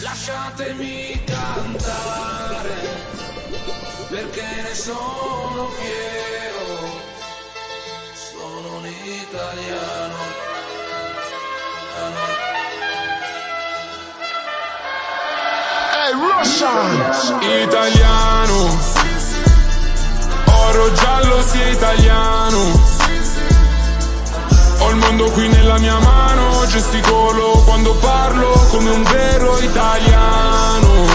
Lasciatemi cantare, perché ne sono fiero, sono un italiano. Hey, italiano, oro giallo sia italiano. Ho il mondo qui nella mia mano, gesticolo quando parlo come un vero italiano.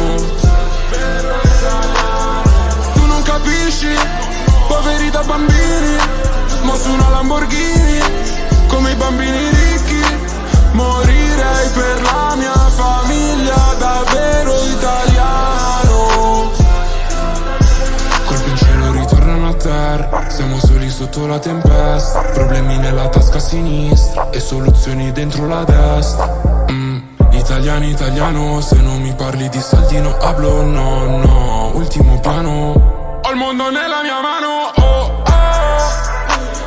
Tu non capisci, poveri da bambini, mo su una Lamborghini, come i bambini ricchi. Morirei per la mia famiglia, davvero italiano. Col pensiero ritornano a terra, siamo soli sotto la tempesta. Problemi nella tasca sinistra e soluzioni dentro la destra. Italiano, italiano, se non mi parli di soldi no hablo, no, no. Ultimo piano, ho il mondo nella mia mano, oh, oh.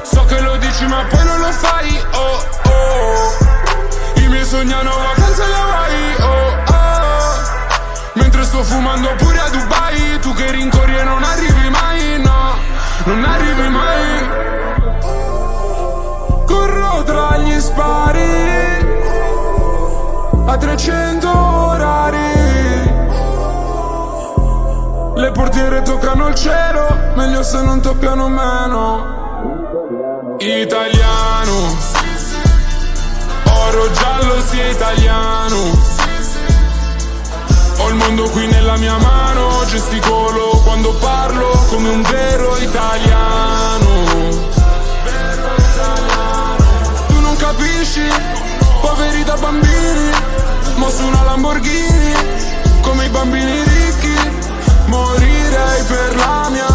So che lo dici ma poi non lo fai, oh, oh. I miei sognano vacanze alle Hawaii, oh, oh. Mentre sto fumando pure a Dubai, tu che rincorri e non arrivi mai, no, non arrivi mai. Corro tra gli spari a 300 orari. Le portiere toccano il cielo, meglio se non toccano meno. Italiano, oro giallo sia italiano. Ho il mondo qui nella mia mano, gesticolo quando parlo come un vero italiano. Tu non capisci, poveri da bambini, mo su una Lamborghini, come i bambini ricchi. Morirei per la mia